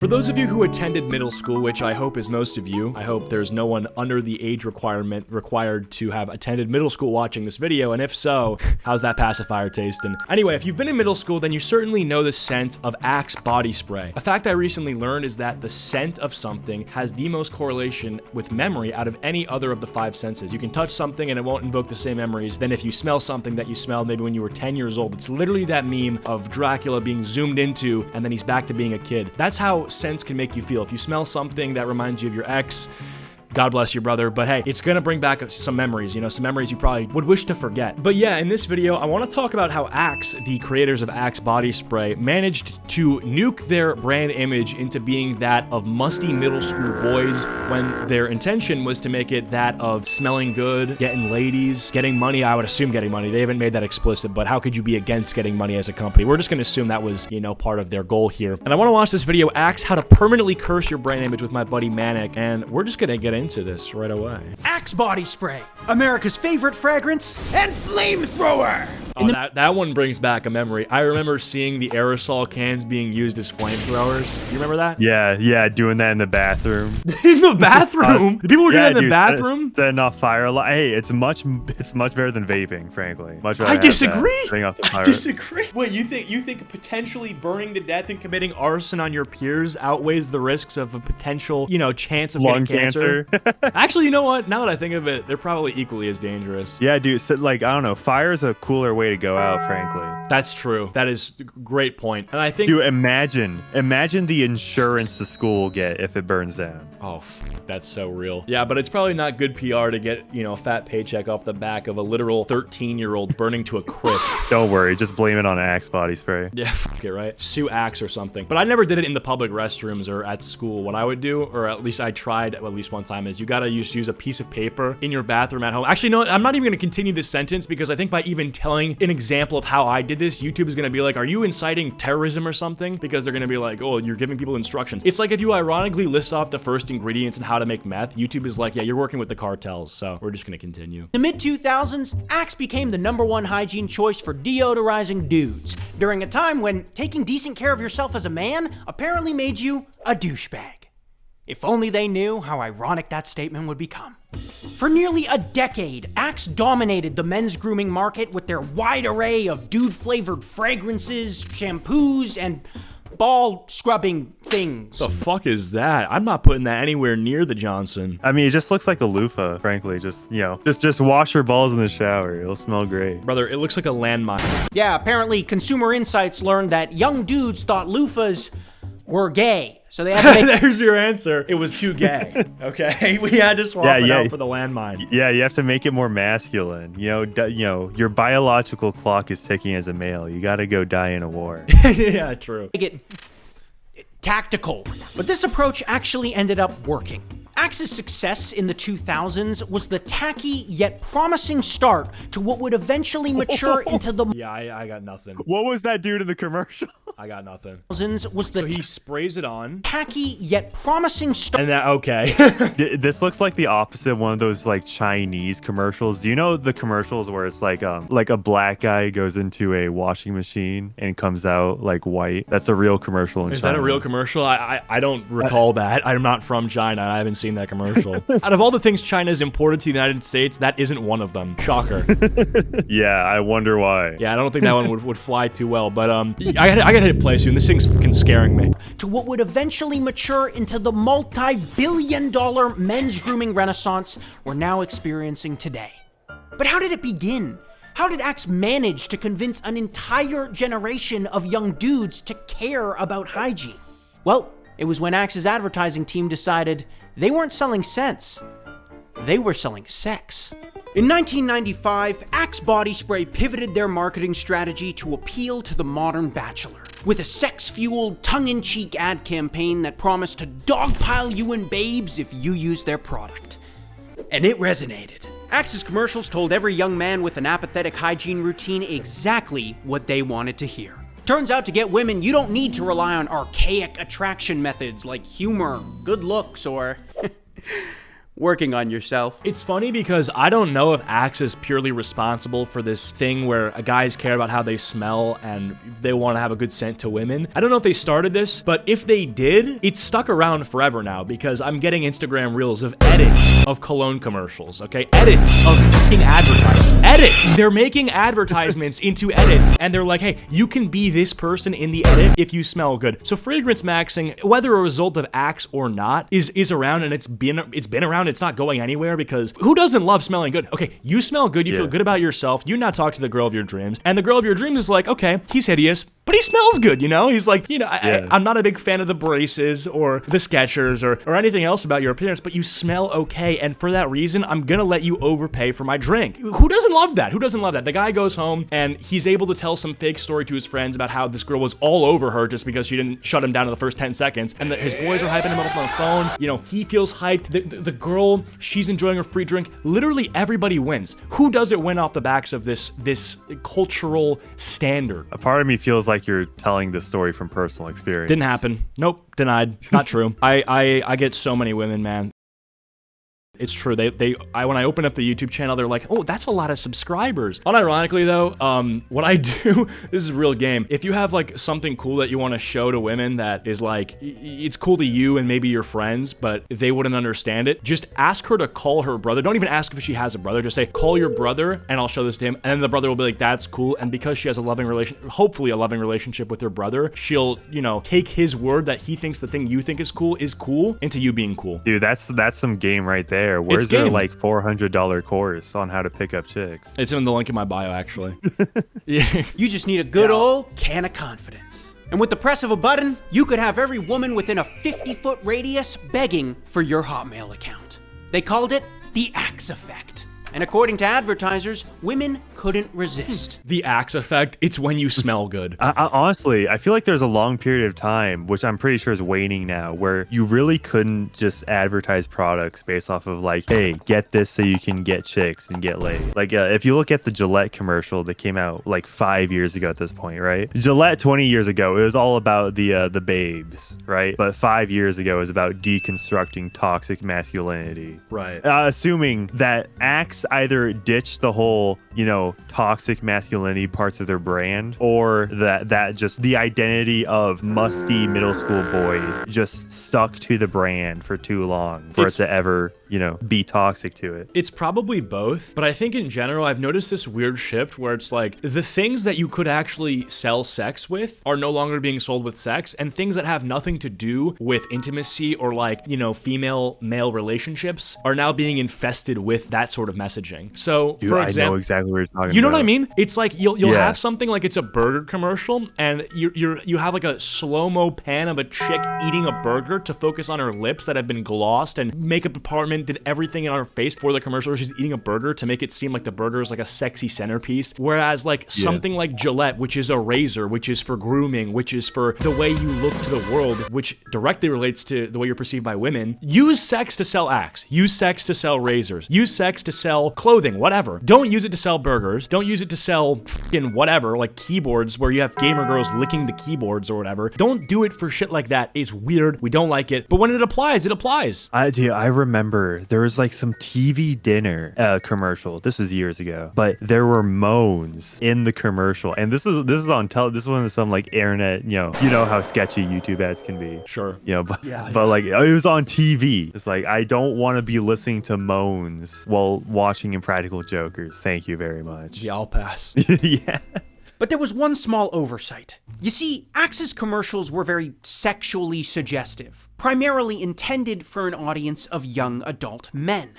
For those of you who attended middle school, which I hope is most of you, I hope there's no one under the age requirement required to have attended middle school watching this video, and if so, how's that pacifier tasting? Anyway, if you've been in middle school, then you certainly know the scent of Axe body spray. A fact I recently learned is that the scent of something has the most correlation with memory out of any other of the 5 senses. You can touch something and it won't invoke the same memories than if you smell something that you smelled maybe when you were 10 years old. It's literally that meme of Dracula being zoomed into and then he's back to being a kid. That's how scents can make you feel. If you smell something that reminds you of your ex, God bless you, brother, but hey, it's gonna bring back some memories, you know, some memories you probably would wish to forget. But yeah, in this video, I want to talk about how Axe, the creators of Axe body spray, managed to nuke their brand image into being that of musty middle school boys when their intention was to make it that of smelling good, getting ladies, getting money. I would assume getting money. They haven't made that explicit, but how could you be against getting money as a company? We're just gonna assume that was, you know, part of their goal here. And I want to watch this video, Axe, how to permanently curse your brand image, with my buddy Manic, and we're just gonna get into this right away. Axe body spray, America's favorite fragrance and flamethrower. Oh, that one brings back a memory. I remember seeing the aerosol cans being used as flamethrowers. You remember that? Yeah, doing that in the bathroom. In the bathroom? The people were doing that in the bathroom? Setting off fire. Hey, it's much better than vaping, frankly. Much better. I disagree. I disagree. Wait, you think potentially burning to death and committing arson on your peers outweighs the risks of a potential, you know, chance of lung getting cancer? Actually, you know what? Now that I think of it, they're probably equally as dangerous. Yeah, dude. So, like, I don't know. Fire is a cooler way to go out, frankly. That's true. That is a great point. And I think, dude, imagine the insurance the school will get if it burns down. Oh, that's so real. Yeah, but it's probably not good PR to get, you know, a fat paycheck off the back of a literal 13-year-old burning to a crisp. Don't worry, just blame it on Axe body spray. Yeah, fuck it, right? Sue Axe or something. But I never did it in the public restrooms or at school. What I would do, or at least I tried at least one time, is you gotta use a piece of paper in your bathroom at home. Actually, no, I'm not even gonna continue this sentence because I think by even telling an example of how I did this, YouTube is gonna be like, are you inciting terrorism or something? Because they're gonna be like, oh, you're giving people instructions. It's like if you ironically list off the first ingredients and how to make meth, YouTube is like, yeah, you're working with the cartels, so we're just gonna continue. In the mid-2000s, Axe became the #1 hygiene choice for deodorizing dudes, during a time when taking decent care of yourself as a man apparently made you a douchebag. If only they knew how ironic that statement would become. For nearly a decade, Axe dominated the men's grooming market with their wide array of dude-flavored fragrances, shampoos, and ball scrubbing things. The fuck is that? I'm not putting that anywhere near the Johnson. I mean, it just looks like a loofah, frankly. Just, you know, just wash your balls in the shower. It'll smell great. Brother, it looks like a landmine. Yeah, apparently Consumer Insights learned that young dudes thought loofahs were gay. So they had to make There's your answer. It was too gay. Okay, we had to swap it out for the landmine. Yeah, you have to make it more masculine. You know, your biological clock is ticking as a male. You got to go die in a war. Yeah, true. it tactical. But this approach actually ended up working. Axe's success in the 2000s was the tacky yet promising start to what would eventually mature into the Yeah, I got nothing. What was that dude in the commercial? I got nothing. Was the So he sprays it on. tacky yet promising start. And that, okay. This looks like the opposite of one of those like Chinese commercials. Do you know the commercials where it's like a black guy goes into a washing machine and comes out like white? That's a real commercial in China. Is that a real commercial? I don't recall that. I'm not from China. I haven't seen that commercial. Out of all the things China's imported to the United States, that isn't one of them. Shocker. Yeah, I wonder why. Yeah, I don't think that one would fly too well, but I gotta hit play soon. This thing's fucking scaring me. To what would eventually mature into the multi-billion-dollar men's grooming renaissance we're now experiencing today. But how did it begin? How did Axe manage to convince an entire generation of young dudes to care about hygiene? Well, it was when Axe's advertising team decided they weren't selling scents, they were selling sex. In 1995, Axe body spray pivoted their marketing strategy to appeal to the modern bachelor, with a sex-fueled, tongue-in-cheek ad campaign that promised to dogpile you in babes if you use their product. And it resonated. Axe's commercials told every young man with an apathetic hygiene routine exactly what they wanted to hear. Turns out to get women, you don't need to rely on archaic attraction methods like humor, good looks, or working on yourself. It's funny because I don't know if Axe is purely responsible for this thing where guys care about how they smell and they want to have a good scent to women. I don't know if they started this, but if they did, it's stuck around forever now because I'm getting Instagram reels of edits of cologne commercials, okay? Edits of fucking advertisements. Edits! They're making advertisements into edits and they're like, hey, you can be this person in the edit if you smell good. So fragrance maxing, whether a result of Axe or not, is around and it's been around. It's not going anywhere because who doesn't love smelling good? Okay, you smell good, you feel good about yourself, you now talk to the girl of your dreams, and the girl of your dreams is like, okay, he's hideous, but he smells good, you know? He's like, you know, I'm not a big fan of the braces or the Skechers or anything else about your appearance, but you smell okay, and for that reason, I'm gonna let you overpay for my drink. Who doesn't love that? Who doesn't love that? The guy goes home and he's able to tell some fake story to his friends about how this girl was all over her just because she didn't shut him down in the first 10 seconds, and that his boys are hyping him up on the phone. You know, he feels hyped. The girl, she's enjoying her free drink. Literally everybody wins. Who doesn't win off the backs of this cultural standard? A part of me feels like you're telling the story from personal experience. Didn't happen. Nope, denied. Not true. I get so many women, man. It's true. When I open up the YouTube channel, they're like, oh, that's a lot of subscribers. Unironically though, what I do, this is a real game. If you have like something cool that you want to show to women that is like, it's cool to you and maybe your friends, but they wouldn't understand it, just ask her to call her brother. Don't even ask if she has a brother. Just say, call your brother and I'll show this to him. And then the brother will be like, that's cool. And because she has hopefully a loving relationship with her brother, she'll, you know, take his word that he thinks the thing you think is cool into you being cool. Dude, that's some game right there. Where's their like $400 course on how to pick up chicks? It's in the link in my bio, actually. Yeah. You just need a good old can of confidence. And with the press of a button, you could have every woman within a 50-foot radius begging for your Hotmail account. They called it the Axe effect. And according to advertisers, women couldn't resist. The Axe effect, it's when you smell good. Honestly, I feel like there's a long period of time, which I'm pretty sure is waning now, where you really couldn't just advertise products based off of like, hey, get this so you can get chicks and get laid. Like, if you look at the Gillette commercial that came out like 5 years ago at this point, right? Gillette 20 years ago, it was all about the babes, right? But 5 years ago, it was about deconstructing toxic masculinity. Right. Assuming that Axe either ditch the whole, you know, toxic masculinity parts of their brand, or that just the identity of musty middle school boys just stuck to the brand for too long for it to ever, you know, be toxic to it. It's probably both, but I think in general, I've noticed this weird shift where it's like the things that you could actually sell sex with are no longer being sold with sex, and things that have nothing to do with intimacy or like, you know, female-male relationships are now being infested with that sort of messaging. So, Dude, for example, I know exactly what you're talking about. You know what I mean? It's like you'll have something like it's a burger commercial, and you have like a slow-mo pan of a chick eating a burger to focus on her lips that have been glossed, and makeup department did everything in her face for the commercial where she's eating a burger to make it seem like the burger is like a sexy centerpiece. Whereas like something like Gillette, which is a razor, which is for grooming, which is for the way you look to the world, which directly relates to the way you're perceived by women, use sex to sell Axe, use sex to sell razors, use sex to sell clothing, whatever. Don't use it to sell burgers. Don't use it to sell fucking whatever, like keyboards where you have gamer girls licking the keyboards or whatever. Don't do it for shit like that. It's weird. We don't like it. But when it applies, it applies. I remember there was like some TV dinner commercial. This was years ago, but there were moans in the commercial, and this is on this was some like internet. You know how sketchy YouTube ads can be. Sure. You know, but like it was on TV. It's like, I don't want to be listening to moans while watching Impractical Jokers. Thank you very much. Yeah, I'll pass. Yeah. But there was one small oversight. You see, Axe's commercials were very sexually suggestive, primarily intended for an audience of young adult men.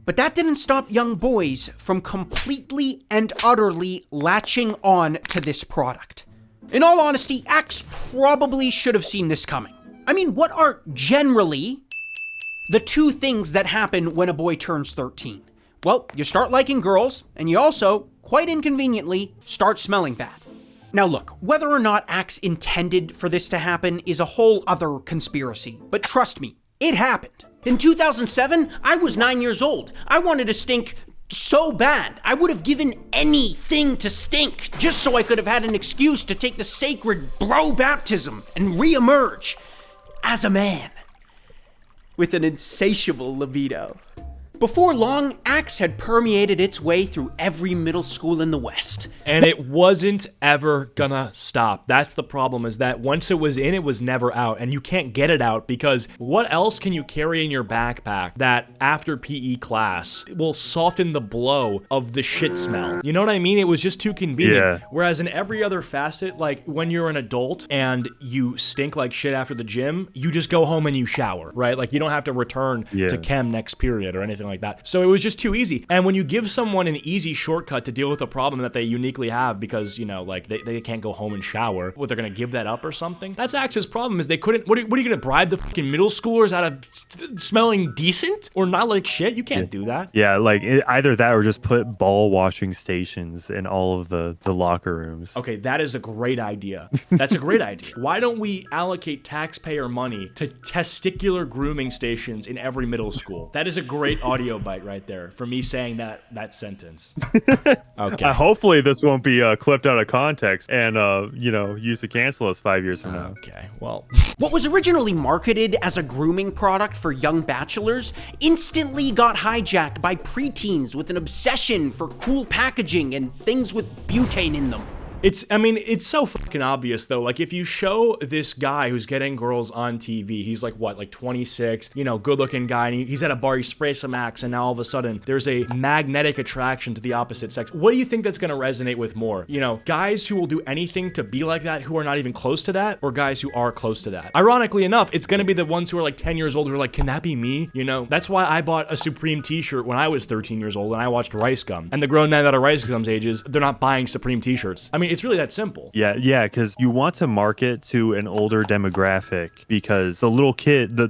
But that didn't stop young boys from completely and utterly latching on to this product. In all honesty, Axe probably should have seen this coming. I mean, what are generally the two things that happen when a boy turns 13? Well, you start liking girls, and you also, quite inconveniently, start smelling bad. Now look, whether or not Axe intended for this to happen is a whole other conspiracy, but trust me, it happened. In 2007, I was 9 years old. I wanted to stink so bad, I would have given anything to stink, just so I could have had an excuse to take the sacred bro baptism and re-emerge as a man with an insatiable libido. Before long, Axe had permeated its way through every middle school in the West. And it wasn't ever gonna stop. That's the problem, is that once it was in, it was never out. And you can't get it out because what else can you carry in your backpack that after PE class will soften the blow of the shit smell? You know what I mean? It was just too convenient. Yeah. Whereas in every other facet, like when you're an adult and you stink like shit after the gym, you just go home and you shower, right? Like you don't have to return to chem next period or anything like that. So it was just too easy. And when you give someone an easy shortcut to deal with a problem that they uniquely have because, you know, like they can't go home and shower, what, they're gonna give that up or something? That's Axe's problem, is they couldn't, what are you gonna bribe the fucking middle schoolers out of smelling decent or not like shit? You can't do that. Yeah, like either that or just put ball washing stations in all of the locker rooms. Okay, that is a great idea. That's a great idea. Why don't we allocate taxpayer money to testicular grooming stations in every middle school? That is a great audio bite right there for me saying that sentence. Okay. Hopefully this won't be clipped out of context and you know, used to cancel us 5 years from now. Okay, well. What was originally marketed as a grooming product for young bachelors instantly got hijacked by preteens with an obsession for cool packaging and things with butane in them. I mean, it's so fucking obvious though. Like if you show this guy who's getting girls on TV, he's like what, like 26, you know, good looking guy, and he's at a bar, he sprays some Axe, and now all of a sudden there's a magnetic attraction to the opposite sex. What do you think that's gonna resonate with more? You know, guys who will do anything to be like that who are not even close to that, or guys who are close to that? Ironically enough, it's gonna be the ones who are like 10 years old who are like, can that be me? You know, that's why I bought a Supreme t-shirt when I was 13 years old and I watched Rice Gum. And the grown men that are Rice Gum's ages, they're not buying Supreme t-shirts. I mean, it's really that simple. Yeah, because you want to market to an older demographic because the little kid, the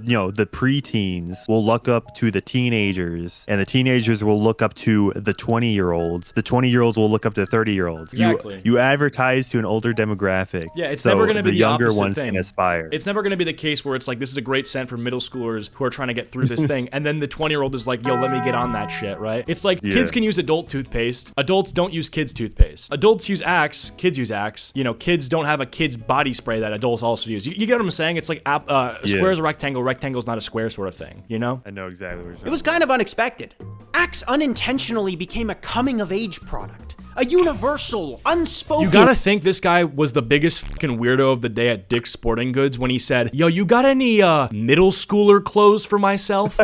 preteens will look up to the teenagers, and the teenagers will look up to the 20-year-olds. The 20-year-olds will look up to 30-year-olds. Exactly. You advertise to an older demographic. Yeah, it's never going to be the younger opposite ones thing. can aspire. It's never going to be the case where it's like, this is a great scent for middle schoolers who are trying to get through this thing, and then the 20-year-old is like, yo, let me get on that shit, right? It's like, kids can use adult toothpaste. Adults don't use kids' toothpaste. Adults use Axe. Kids use Axe. You know, kids don't have a kid's body spray that adults also use. You get what I'm saying? It's like a square is a rectangle. Rectangle's not a square sort of thing, you know? I know exactly what you're saying. It was kind of unexpected. Axe unintentionally became a coming-of-age product. A universal, unspoken... You gotta think this guy was the biggest fucking weirdo of the day at Dick's Sporting Goods when he said, yo, you got any middle schooler clothes for myself?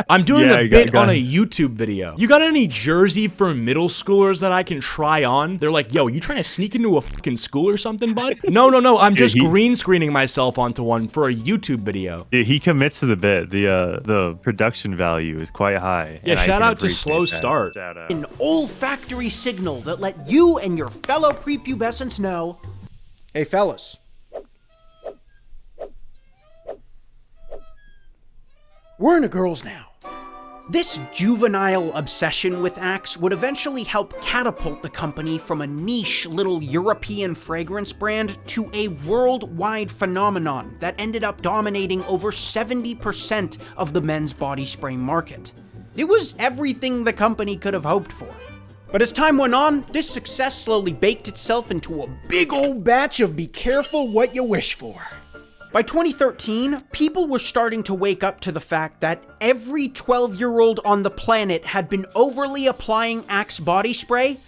I'm doing a bit on a YouTube video. You got any jersey for middle schoolers that I can try on? They're like, yo, you trying to sneak into a fucking school or something, bud? No, I'm just green screening myself onto one for a YouTube video. He commits to the bit. The production value is quite high. Yeah, shout out to Slow Start. An olfactory signal that let you and your fellow prepubescents know, hey fellas, we're into girls now. This juvenile obsession with Axe would eventually help catapult the company from a niche little European fragrance brand to a worldwide phenomenon that ended up dominating over 70% of the men's body spray market. It was everything the company could have hoped for. But as time went on, this success slowly baked itself into a big old batch of be careful what you wish for. By 2013, people were starting to wake up to the fact that every 12-year-old on the planet had been overly applying Axe body spray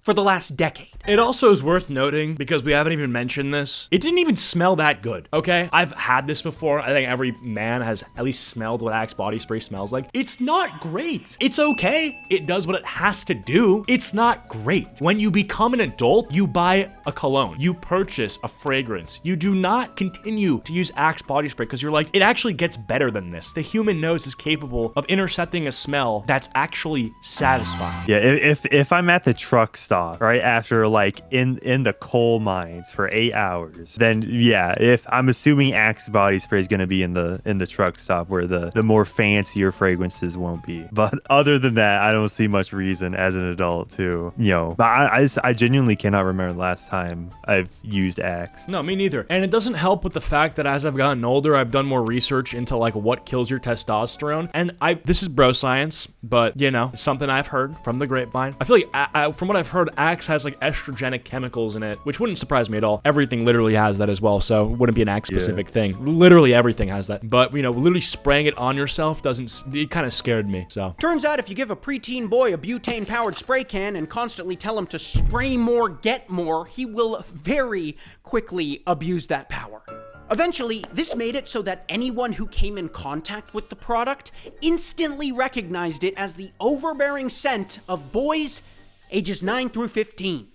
for the last decade. It also is worth noting, because we haven't even mentioned this, it didn't even smell that good, okay? I've had this before. I think every man has at least smelled what Axe body spray smells like. It's not great. It's okay. It does what it has to do. It's not great. When you become an adult, you buy a cologne. You purchase a fragrance. You do not continue to use Axe body spray because you're like, it actually gets better than this. The human nose is capable of intercepting a smell that's actually satisfying. Yeah, if I'm at the truck stop, right, after like in the coal mines for 8 hours, then yeah, if I'm assuming Axe body spray is going to be in the truck stop where the more fancier fragrances won't be. But other than that, I don't see much reason as an adult to, you know, but I genuinely cannot remember the last time I've used Axe. No, me neither. And it doesn't help with the fact that as I've gotten older, I've done more research into like what kills your testosterone. And this is bro science, but you know, it's something I've heard from the grapevine. I feel like from what I've heard, Axe has like estrogen estrogenic chemicals in it, which wouldn't surprise me at all. Everything literally has that as well, so it wouldn't be an Axe-specific thing. Literally everything has that. But, you know, literally spraying it on yourself it kind of scared me, so. Turns out if you give a preteen boy a butane-powered spray can and constantly tell him to spray more, get more, he will very quickly abuse that power. Eventually, this made it so that anyone who came in contact with the product instantly recognized it as the overbearing scent of boys ages 9 through 15.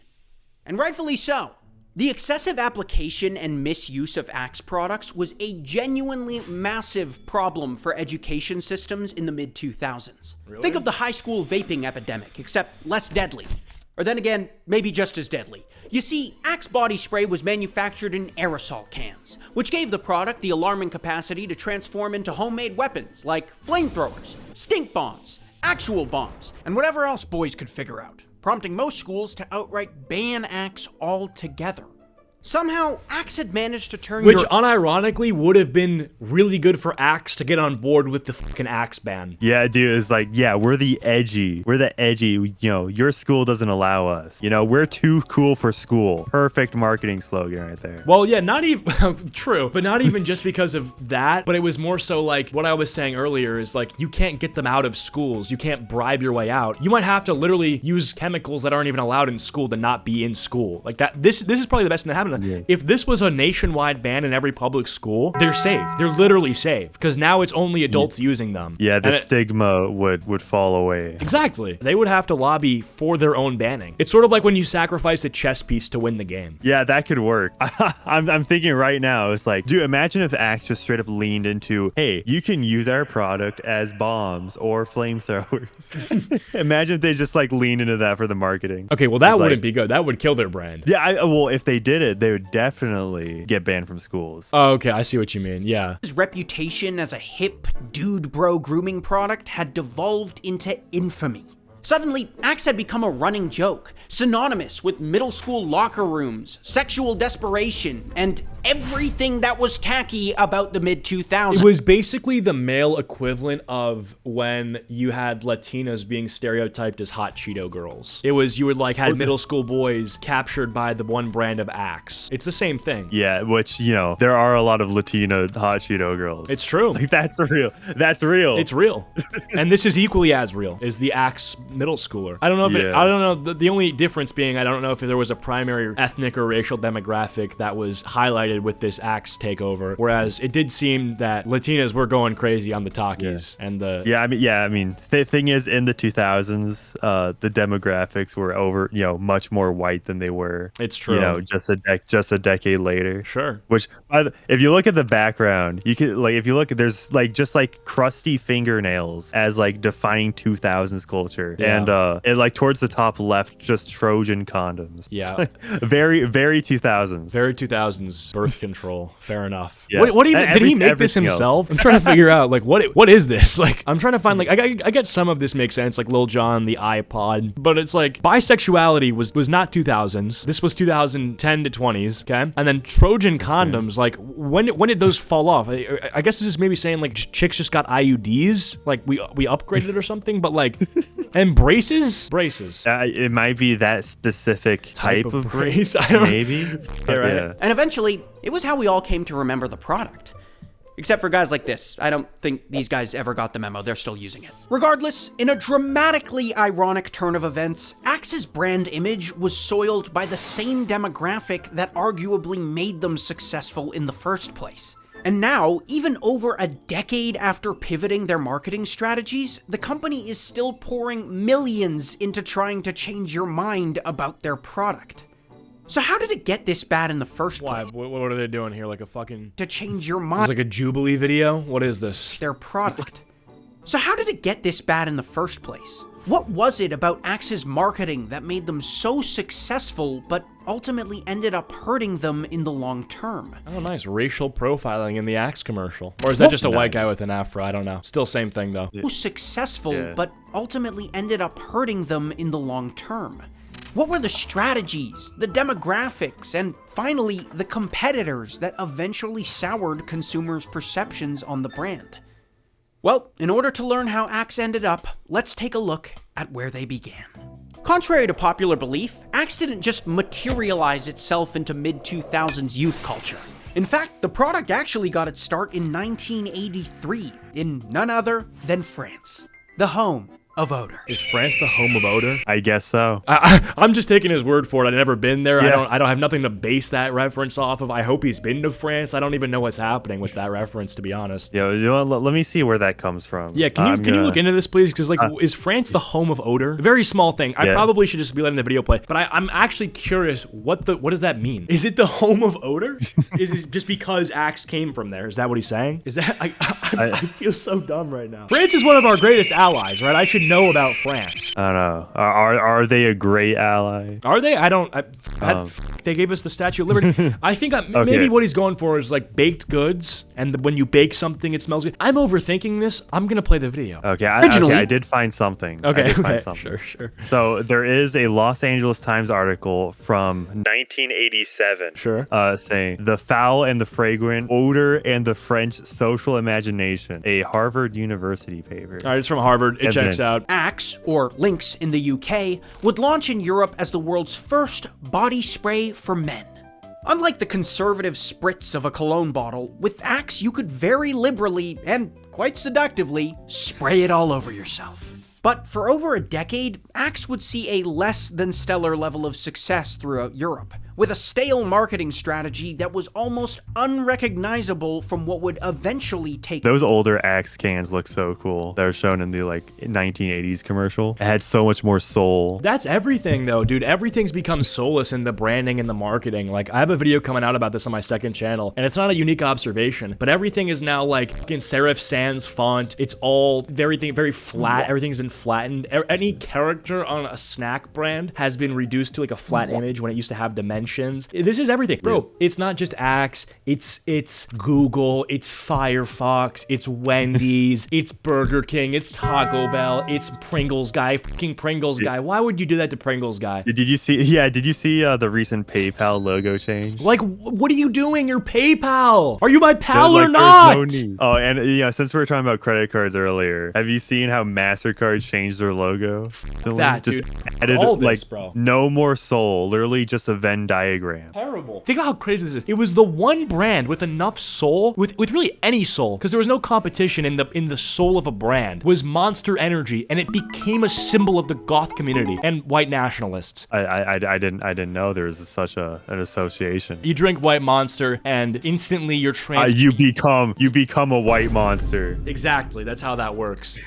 And rightfully so. The excessive application and misuse of Axe products was a genuinely massive problem for education systems in the mid-2000s. Really? Think of the high school vaping epidemic, except less deadly. Or then again, maybe just as deadly. You see, Axe body spray was manufactured in aerosol cans, which gave the product the alarming capacity to transform into homemade weapons like flamethrowers, stink bombs, actual bombs, and whatever else boys could figure out, prompting most schools to outright ban Axe altogether. Somehow, Axe had managed to turn Which, unironically, would have been really good for Axe to get on board with the fucking Axe ban. Yeah, dude, it's like, yeah, we're the edgy, you know, your school doesn't allow us. You know, we're too cool for school. Perfect marketing slogan right there. Well, yeah, not even, true, but not even just because of that, but it was more so like, what I was saying earlier is like, you can't get them out of schools. You can't bribe your way out. You might have to literally use chemicals that aren't even allowed in school to not be in school. Like that, this is probably the best thing that happened. Yeah. If this was a nationwide ban in every public school, they're safe. They're literally safe because now it's only adults using them. Yeah, the stigma would fall away. Exactly. They would have to lobby for their own banning. It's sort of like when you sacrifice a chess piece to win the game. Yeah, that could work. I'm thinking right now, it's like, dude, imagine if Axe just straight up leaned into, hey, you can use our product as bombs or flamethrowers. Imagine if they just like leaned into that for the marketing. Okay, well that wouldn't be good. That would kill their brand. Yeah, well, if they did it, they would definitely get banned from schools. Oh, okay, I see what you mean, yeah. His reputation as a hip, dude bro grooming product had devolved into infamy. Suddenly, Axe had become a running joke, synonymous with middle school locker rooms, sexual desperation, and everything that was tacky about the mid-2000s. It was basically the male equivalent of when you had Latinas being stereotyped as hot Cheeto girls. It was, you would like had middle school boys captured by the one brand of Axe. It's the same thing. Yeah, which, you know, there are a lot of Latina hot Cheeto girls. It's true. Like, that's real. That's real. It's real. And this is equally as real, is the Axe middle schooler. I don't know if I don't know, the only difference being I don't know if there was a primary ethnic or racial demographic that was highlighted with this Axe takeover, whereas it did seem that Latinas were going crazy on the talkies and the I mean the thing is, in the 2000s the demographics were much more white than they were, it's true, you know, just a decade later. Sure. Which if you look at the background, you could like, if you look, there's like just like crusty fingernails as like defining 2000s culture. And like towards the top left, just Trojan condoms. Yeah. Like, very 2000s. Very 2000s birth control. Fair enough. Yeah. What even did he make this himself? I'm trying to figure out like what is this? Like I'm trying to find like I get some of this makes sense, like Lil Jon, the iPod, but it's like bisexuality was not 2000s. This was 2010 to 20s, okay? And then Trojan condoms, like when did those fall off? I guess this is maybe saying like chicks just got IUDs, like we upgraded or something, but like and braces. It might be that specific type of brace. I don't know. Maybe. Right. Yeah. And eventually, it was how we all came to remember the product. Except for guys like this. I don't think these guys ever got the memo. They're still using it. Regardless, in a dramatically ironic turn of events, Axe's brand image was soiled by the same demographic that arguably made them successful in the first place. And now, even over a decade after pivoting their marketing strategies, the company is still pouring millions into trying to change your mind about their product. So how did it get this bad in the first place? Why? What are they doing here? Like a fucking... To change your It's mind. like a Jubilee video? What is this? Their product. So how did it get this bad in the first place? What was it about Axe's marketing that made them so successful, but ultimately ended up hurting them in the long term? Oh, nice. Racial profiling in the Axe commercial. Or is that just a white guy with an afro? I don't know. Still same thing, though. So successful, but ultimately ended up hurting them in the long term. What were the strategies, the demographics, and finally, the competitors that eventually soured consumers' perceptions on the brand? Well, in order to learn how Axe ended up, let's take a look at where they began. Contrary to popular belief, Axe didn't just materialize itself into mid-2000s youth culture. In fact, the product actually got its start in 1983 in none other than France, the home of odor. Is France the home of odor? I guess so. I'm just taking his word for it. I've never been there. Yeah. I don't have nothing to base that reference off of. I hope he's been to France. I don't even know what's happening with that reference, to be honest. Yeah, you know, let me see where that comes from. Yeah, can you look into this, please? Because like, is France the home of odor? Very small thing. I probably should just be letting the video play. But I'm actually curious. What does that mean? Is it the home of odor? Is it just because Axe came from there? Is that what he's saying? Is that I feel so dumb right now. France is one of our greatest allies, right? I should know about France. I don't know. Are they a great ally? Are they? They gave us the Statue of Liberty. I think maybe what he's going for is like baked goods, and when you bake something, it smells good. I'm overthinking this. I'm gonna play the video. Okay, I did find something. Okay, sure. So there is a Los Angeles Times article from 1987. Sure. Saying the foul and the fragrant odor and the French social imagination, a Harvard University paper. All right, it's from Harvard. It checks out. Axe, or Lynx in the UK, would launch in Europe as the world's first body spray for men. Unlike the conservative spritz of a cologne bottle, with Axe you could very liberally, and quite seductively, spray it all over yourself. But for over a decade, Axe would see a less than stellar level of success throughout Europe, with a stale marketing strategy that was almost unrecognizable from what would eventually take. Those older Axe cans look so cool. They were shown in the 1980s commercial. It had so much more soul. That's everything though, dude. Everything's become soulless in the branding and the marketing. Like, I have a video coming out about this on my second channel, and it's not a unique observation, but everything is now like fucking serif sans font. It's all very flat. Everything's been flattened. Any character on a snack brand has been reduced to like a flat image when it used to have dimensions. This is everything, bro. It's not just Axe. It's Google. It's Firefox. It's Wendy's. It's Burger King. It's Taco Bell. It's Pringles guy. Fucking Pringles guy. Why would you do that to Pringles guy? Did you see? Yeah. Did you see the recent PayPal logo change? Like, what are you doing? You're PayPal. Are you my pal or not? No need. Oh, and since we were talking about credit cards earlier, have you seen how MasterCard changed their logo? That, just dude. added All this, bro. no more soul. Literally just a Venn diagram. Terrible. Think about how crazy this is. It was the one brand with enough soul, with really any soul, because there was no competition in the soul of a brand, was Monster Energy, and it became a symbol of the goth community and white nationalists. I didn't know there was such an association. You drink White Monster, and instantly you're you become a white monster. Exactly. That's how that works.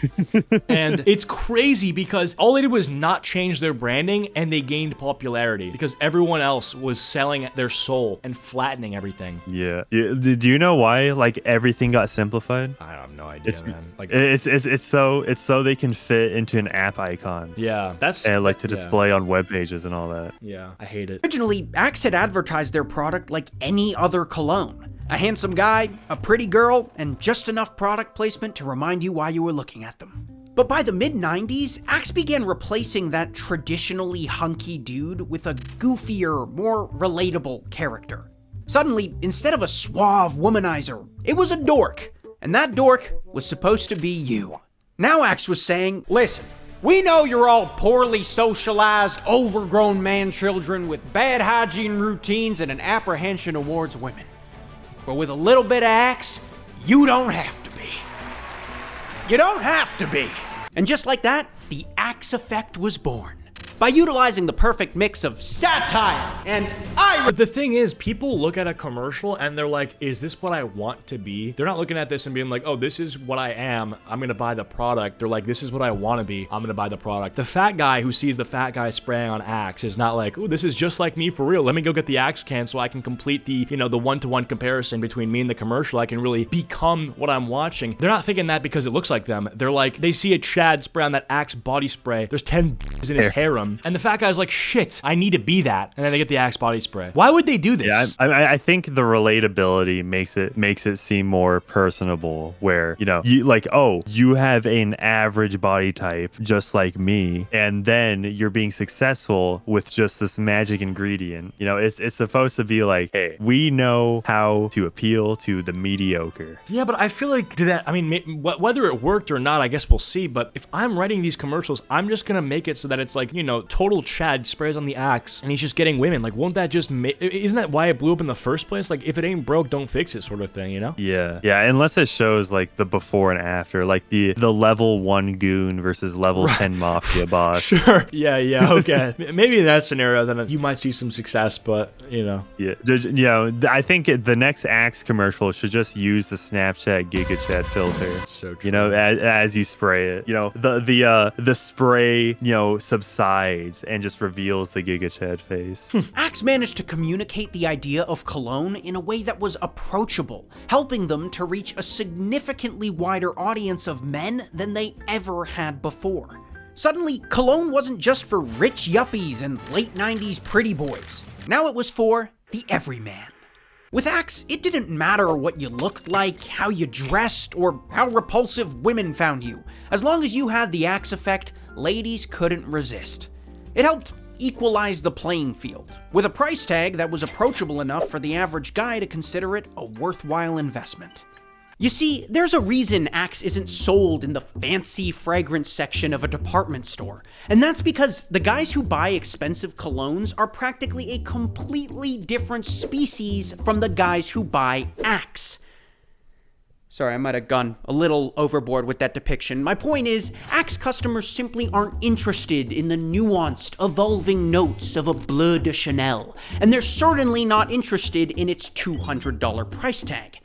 And it's crazy because all they did was not change their branding, and they gained popularity because everyone else was selling their soul and flattening everything. Yeah. Do you know why everything got simplified? I have no idea, man. Like, it's so they can fit into an app icon. Yeah, that's and to display on web pages and all that. Yeah, I hate it. Originally, Axe had advertised their product like any other cologne. A handsome guy, a pretty girl, and just enough product placement to remind you why you were looking at them. But by the mid-90s, Axe began replacing that traditionally hunky dude with a goofier, more relatable character. Suddenly, instead of a suave womanizer, it was a dork, and that dork was supposed to be you. Now Axe was saying, listen, we know you're all poorly socialized, overgrown man-children with bad hygiene routines and an apprehension towards women. But with a little bit of Axe, you don't have to be. You don't have to be. And just like that, the Axe effect was born. By utilizing the perfect mix of satire and irony. But the thing is, people look at a commercial and they're like, is this what I want to be? They're not looking at this and being like, oh, this is what I am. I'm going to buy the product. They're like, this is what I want to be. I'm going to buy the product. The fat guy who sees the fat guy spraying on Axe is not like, oh, this is just like me for real. Let me go get the Axe can so I can complete the, the one-to-one comparison between me and the commercial. I can really become what I'm watching. They're not thinking that because it looks like them. They're like, they see a Chad spray on that Axe body spray. There's 10 in his harem. And the fat guy's like, shit, I need to be that. And then they get the Axe body spray. Why would they do this? Yeah, I think the relatability makes it seem more personable, where, you have an average body type just like me, and then you're being successful with just this magic ingredient. It's supposed to be like, hey, we know how to appeal to the mediocre. Yeah, but I feel like whether it worked or not, I guess we'll see. But if I'm writing these commercials, I'm just gonna make it so that it's like, know, total Chad sprays on the Axe and he's just getting women. Like, won't that just isn't that why it blew up in the first place? Like, if it ain't broke, don't fix it sort of thing, you know? Yeah. Yeah, unless it shows like the before and after, like the level 1 goon versus level 10 mafia boss. Sure. Yeah, okay. Maybe in that scenario, then you might see some success, but, you know. Yeah, you know, I think the next Axe commercial should just use the Snapchat Giga Chat filter. That's so true. You know, as you spray it, you know, the spray, you know, subsides and just reveals the Giga Chat face. Axe managed to communicate the idea of cologne in a way that was approachable, helping them to reach a significantly wider audience of men than they ever had before. Suddenly, cologne wasn't just for rich yuppies and late 90s pretty boys. Now it was for the everyman. With Axe, it didn't matter what you looked like, how you dressed, or how repulsive women found you. As long as you had the Axe effect, ladies couldn't resist. It helped equalize the playing field, with a price tag that was approachable enough for the average guy to consider it a worthwhile investment. You see, there's a reason Axe isn't sold in the fancy fragrance section of a department store, and that's because the guys who buy expensive colognes are practically a completely different species from the guys who buy Axe. Sorry, I might have gone a little overboard with that depiction. My point is, Axe customers simply aren't interested in the nuanced, evolving notes of a Bleu de Chanel, and they're certainly not interested in its $200 price tag.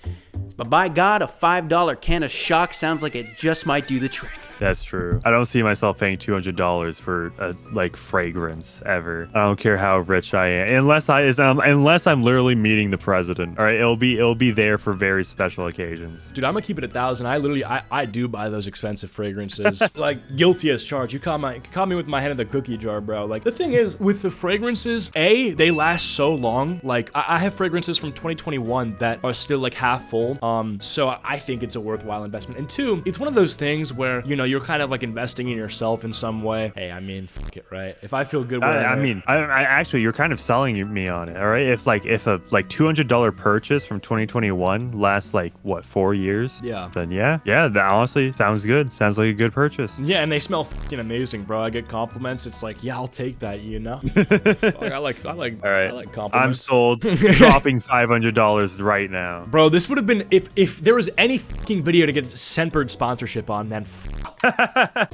But by God, a $5 can of shock sounds like it just might do the trick. That's true. I don't see myself paying $200 for a like fragrance ever. I don't care how rich I am, unless I'm literally meeting the president. All right, it'll be there for very special occasions. Dude, I'm gonna keep it 1,000. I do buy those expensive fragrances. Like, guilty as charged. You caught me with my head in the cookie jar, bro. Like, the thing is, with the fragrances, they last so long. Like, I have fragrances from 2021 that are still like half full. So I think it's a worthwhile investment. And two, it's one of those things where, you know, you're kind of like investing in yourself in some way. Hey, I mean, fuck it, right? If I feel good with it. I actually, you're kind of selling me on it, all right? If a $200 purchase from 2021 lasts like, what, 4 years? Yeah. Then yeah, that honestly sounds good. Sounds like a good purchase. Yeah, and they smell fucking amazing, bro. I get compliments. It's like, yeah, I'll take that, you know? Fuck, I like all right. I like compliments. I'm sold. Dropping $500 right now. Bro, this would have been, if there was any fucking video to get Scentbird sponsorship on, then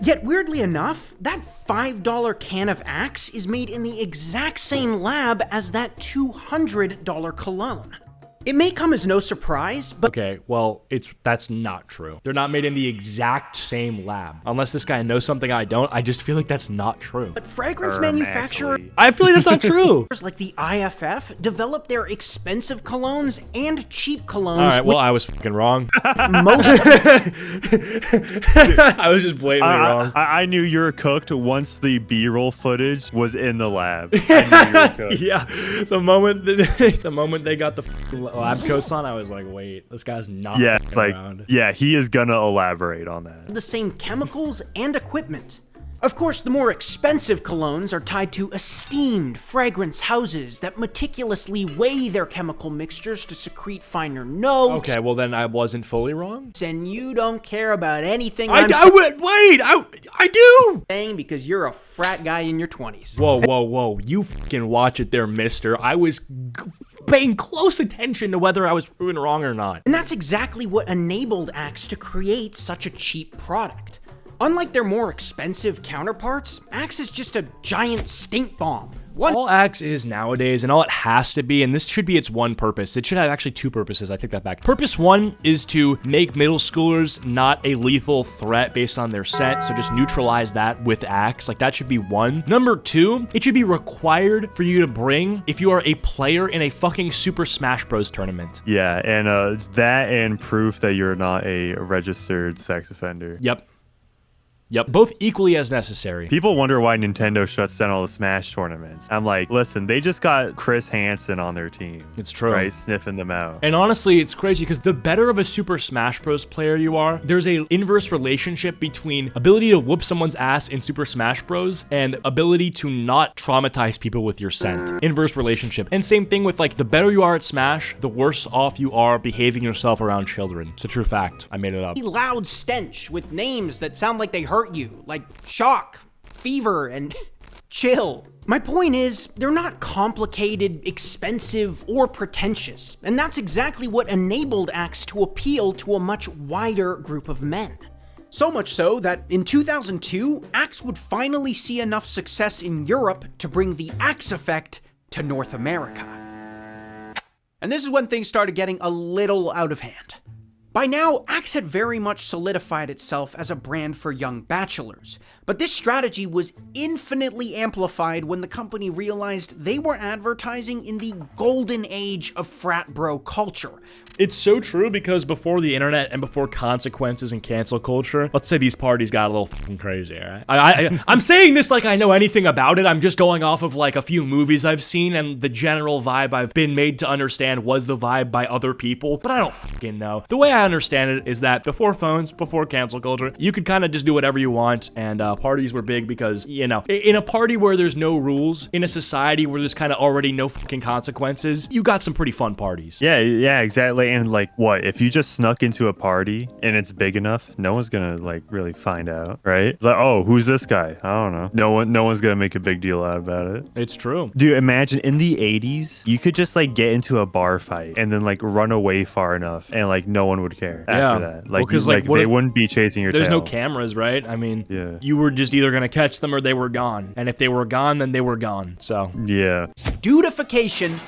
Yet weirdly enough, that $5 can of Axe is made in the exact same lab as that $200 cologne. It may come as no surprise, but okay, well, that's not true. They're not made in the exact same lab. Unless this guy knows something I don't, I just feel like that's not true. fragrance manufacturers I feel like that's not true. like the IFF develop their expensive colognes and cheap colognes. All right, well, I was fucking wrong. Most I was just blatantly wrong. I knew you were cooked once the B-roll footage was in the lab. I knew you were cooked. Yeah, the moment they got the fucking lab coats on, I was like, wait, this guy's not fucking around. Yeah, he is gonna elaborate on that. the same chemicals and equipment. Of course, the more expensive colognes are tied to esteemed fragrance houses that meticulously weigh their chemical mixtures to secrete finer notes. Okay, well then I wasn't fully wrong. And you don't care about anything I do! saying because you're a frat guy in your 20s. Whoa. You fucking watch it there, mister. I was paying close attention to whether I was proven wrong or not. And that's exactly what enabled Axe to create such a cheap product. Unlike their more expensive counterparts, Axe is just a giant stink bomb. All Axe is nowadays, and all it has to be, and this should be its one purpose. It should have actually two purposes. I take that back. Purpose one is to make middle schoolers not a lethal threat based on their scent, so just neutralize that with Axe. Like, that should be one. Number two, it should be required for you to bring if you are a player in a fucking Super Smash Bros. Tournament. Yeah, and that and proof that you're not a registered sex offender. Yep, both equally as necessary. People wonder why Nintendo shuts down all the Smash tournaments. I'm like, listen, they just got Chris Hansen on their team. It's true. Right, sniffing them out. And honestly, it's crazy because the better of a Super Smash Bros. Player you are, there's a inverse relationship between ability to whoop someone's ass in Super Smash Bros. And ability to not traumatize people with your scent. Inverse relationship. And same thing with, like, the better you are at Smash, the worse off you are behaving yourself around children. It's a true fact. I made it up. Loud stench with names that sound like they hurt you, like shock, fever, and chill. My point is, they're not complicated, expensive, or pretentious, and that's exactly what enabled Axe to appeal to a much wider group of men. So much so that in 2002, Axe would finally see enough success in Europe to bring the Axe effect to North America. And this is when things started getting a little out of hand. By now, Axe had very much solidified itself as a brand for young bachelors, but this strategy was infinitely amplified when the company realized they were advertising in the golden age of frat bro culture. It's so true because before the internet and before consequences and cancel culture, let's say these parties got a little fucking crazy, all right? I'm saying this like I know anything about it. I'm just going off of like a few movies I've seen and the general vibe I've been made to understand was the vibe by other people, but I don't fucking know. The way I understand it is that before phones, before cancel culture, you could kind of just do whatever you want, and parties were big because, you know, in a party where there's no rules, in a society where there's kind of already no fucking consequences, you got some pretty fun parties. Yeah, exactly. And like, what if you just snuck into a party and it's big enough? No one's gonna like really find out, right? It's like, oh, who's this guy? I don't know. No one's gonna make a big deal out about it. It's true. Dude, imagine in the 80s, you could just like get into a bar fight and then like run away far enough, and like no one would care after that. Like, because like they wouldn't be chasing your There's tail. no cameras, right? I mean, yeah. You were just either gonna catch them or they were gone, and if they were gone, then they were gone. So yeah. Dudification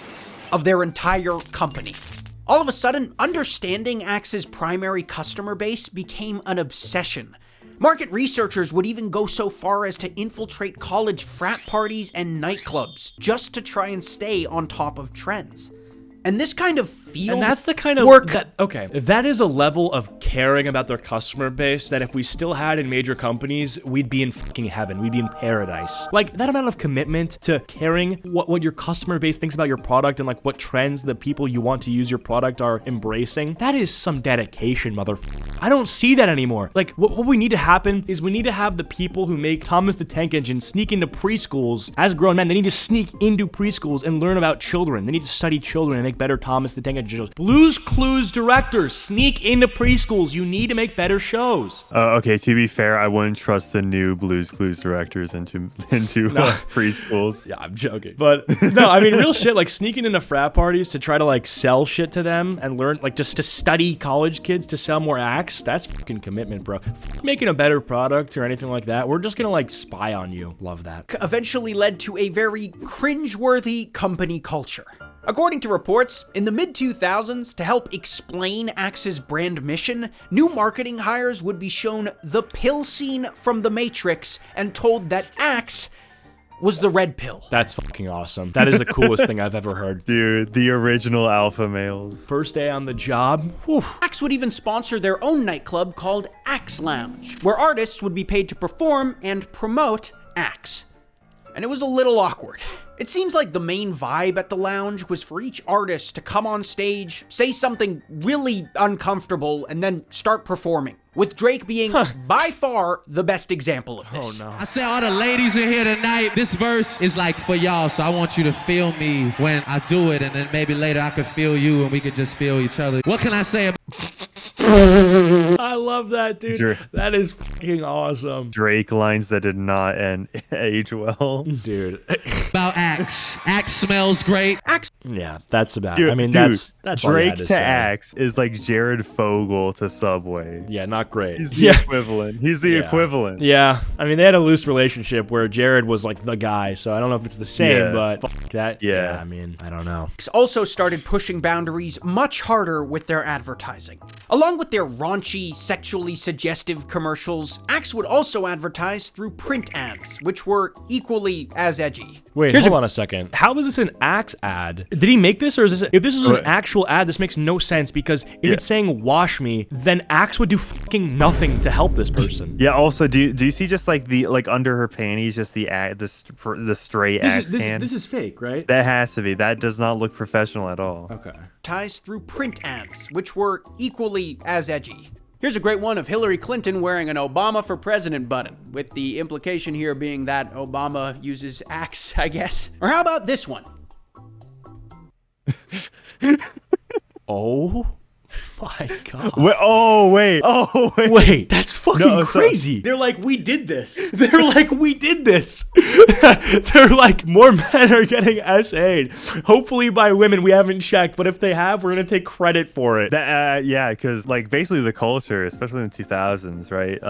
of their entire company. All of a sudden, understanding Axe's primary customer base became an obsession. Market researchers would even go so far as to infiltrate college frat parties and nightclubs just to try and stay on top of trends. And this kind of field and that's the kind of work. That is a level of caring about their customer base that if we still had in major companies, we'd be in fucking heaven. We'd be in paradise. Like that amount of commitment to caring what your customer base thinks about your product and like what trends the people you want to use your product are embracing. That is some dedication, motherfucker. I don't see that anymore. Like what we need to happen is we need to have the people who make Thomas the Tank Engine sneak into preschools as grown men. They need to sneak into preschools and learn about children. They need to study children and make better Thomas the Tank Engine shows. Blue's Clues directors, sneak into preschools. You need to make better shows. Okay, to be fair, I wouldn't trust the new Blue's Clues directors into preschools. Yeah, I'm joking. But no, I mean, real shit, like sneaking into frat parties to try to like sell shit to them and learn, like just to study college kids to sell more acts, that's fucking commitment, bro. Making a better product or anything like that, we're just gonna like spy on you. Love that. Eventually led to a very cringeworthy company culture. According to reports, in the mid-2000s, to help explain Axe's brand mission, new marketing hires would be shown the pill scene from The Matrix and told that Axe was the red pill. That's fucking awesome. That is the coolest thing I've ever heard. Dude, the original alpha males. First day on the job. Whew. Axe would even sponsor their own nightclub called Axe Lounge, where artists would be paid to perform and promote Axe. And it was a little awkward. It seems like the main vibe at the lounge was for each artist to come on stage, say something really uncomfortable, and then start performing. With Drake being by far the best example of this. Oh no. I said all the ladies in here tonight, this verse is like for y'all, so I want you to feel me when I do it, and then maybe later I could feel you and we could just feel each other. What can I say about I love that, dude. That is fucking awesome. Drake lines that did not age well. Dude. Axe? Axe smells great. Axe. Yeah, that's about Dude, it. I mean, that's Drake to Axe is like Jared Fogle to Subway. Yeah, not great. He's the equivalent. He's the equivalent. Yeah, I mean, they had a loose relationship where Jared was like the guy, so I don't know if it's the same, but fuck that. Yeah. I mean, I don't know. Axe also started pushing boundaries much harder with their advertising. Along with their raunchy, sexually suggestive commercials, Axe would also advertise through print ads, which were equally as edgy. Wait, hold on a second. How is this an Axe ad? Did he make this, or is this? If this was an actual ad, this makes no sense because if it's saying "wash me," then Axe would do fucking nothing to help this person. Yeah. Also, do you see just like the under her panties, just the stray Axe hand? This is fake, right? That has to be. That does not look professional at all. Okay. Ties through print ads, which were equally as edgy. Here's a great one of Hillary Clinton wearing an Obama for President button, with the implication here being that Obama uses Axe, I guess. Or how about this one? Oh my god. Wait. That's fucking No, so- crazy. They're like, we did this. They're like, we did this. They're like, more men are getting SA'd. Hopefully by women. We haven't checked, but if they have, we're gonna take credit for it. Yeah, because like basically the culture, especially in the 2000s, right?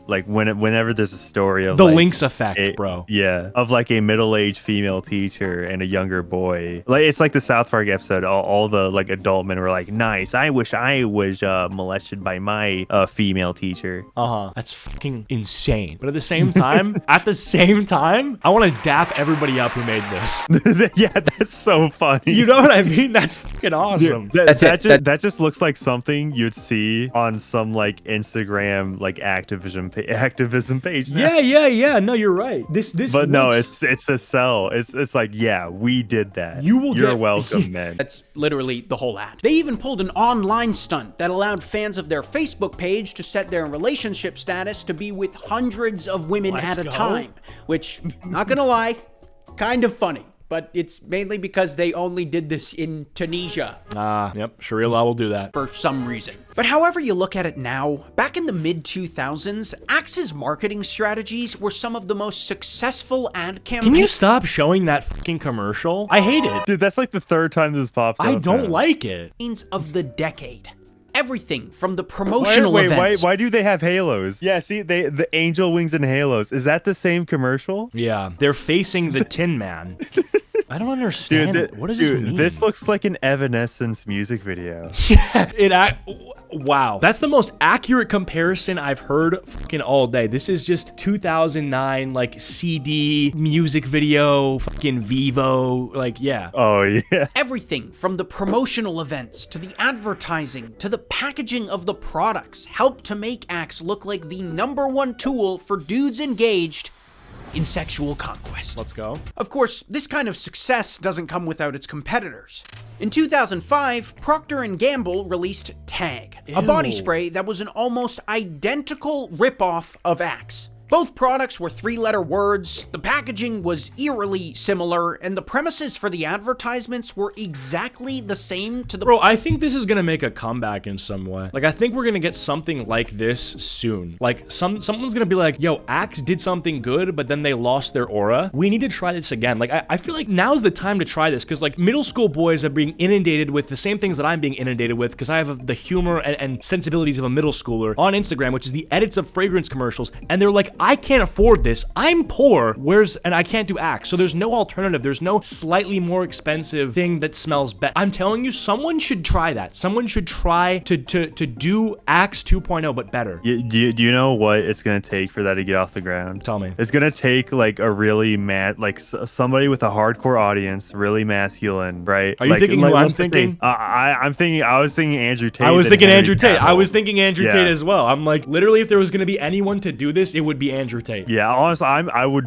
Like whenever there's a story of The like, Lynx effect, bro. Yeah, of like a middle-aged female teacher and a younger boy. Like it's like the South Park episode. All the like adult men were like, "Nice. I wish I was molested by my female teacher." That's fucking insane. But at the same time, I want to dap everybody up who made this. Yeah, that's so funny. You know what I mean? That's fucking awesome. That just looks like something you'd see on some like Instagram like activism page. Yeah. No, you're right. This. But no, it's a sell. It's like, yeah, we did that. You're welcome, man. That's literally the whole ad. They even pulled an online stunt that allowed fans of their Facebook page to set their relationship status to be with hundreds of women at a time, which, not gonna lie, kind of funny. But it's mainly because they only did this in Tunisia. Yep, Sharia law will do that. For some reason. But however you look at it now, back in the mid-2000s, Axe's marketing strategies were some of the most successful ad campaigns. Can you stop showing that fucking commercial? I hate it. Dude, that's like the third time this popped up. I don't like it. Of the decade. Everything from the promotional events. Why do they have halos? Yeah, see, the angel wings and halos. Is that the same commercial? Yeah, they're facing the Tin Man. I don't understand. Dude, what does this mean? This looks like an Evanescence music video. Yeah, wow. That's the most accurate comparison I've heard fucking all day. This is just 2009, like, CD, music video, fucking Vivo, like, yeah. Oh, yeah. Everything from the promotional events to the advertising to the packaging of the products helped to make Axe look like the #1 tool for dudes engaged in sexual conquest. Let's go. Of course, this kind of success doesn't come without its competitors. In 2005, Procter & Gamble released Tag, a body spray that was an almost identical ripoff of Axe. Both products were 3-letter words, the packaging was eerily similar, and the premises for the advertisements were exactly the same to the— Bro, I think this is gonna make a comeback in some way. Like, I think we're gonna get something like this soon. Like, someone's gonna be like, yo, Axe did something good, but then they lost their aura. We need to try this again. Like, I feel like now's the time to try this, because, like, middle school boys are being inundated with the same things that I'm being inundated with, because I have the humor and sensibilities of a middle schooler on Instagram, which is the edits of fragrance commercials, and they're like, I can't afford this. I'm poor. And I can't do Axe. So there's no alternative. There's no slightly more expensive thing that smells better. I'm telling you, someone should try that. Someone should try to do Axe 2.0, but better. Do you know what it's going to take for that to get off the ground? Tell me. It's going to take like a really somebody with a hardcore audience, really masculine, right? Are you thinking who I'm thinking? I was thinking Andrew Tate. I was thinking Andrew Tate. Cavill. I was thinking Andrew Tate as well. I'm like, literally, if there was going to be anyone to do this, it would be Andrew Tate. Yeah, honestly, I would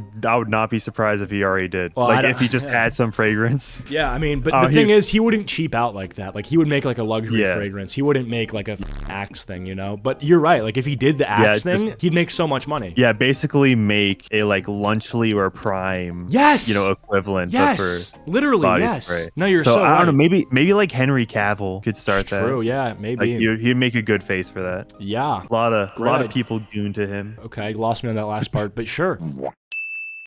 not be surprised if he already did. Well, like if he just had some fragrance. Yeah, I mean, but the thing is, he wouldn't cheap out like that. Like, he would make like a luxury fragrance. He wouldn't make like a Axe thing, you know? But you're right. Like, if he did the Axe thing, he'd make so much money. Yeah, basically make a like Lunchly or Prime, equivalent. Yes, for literally, body yes. spray. No, you're so I right. don't know. Maybe like Henry Cavill could start that. True, yeah, maybe. Like, he'd make a good face for that. Yeah. A lot of people goon to him. Okay, lost me on that last part, but sure.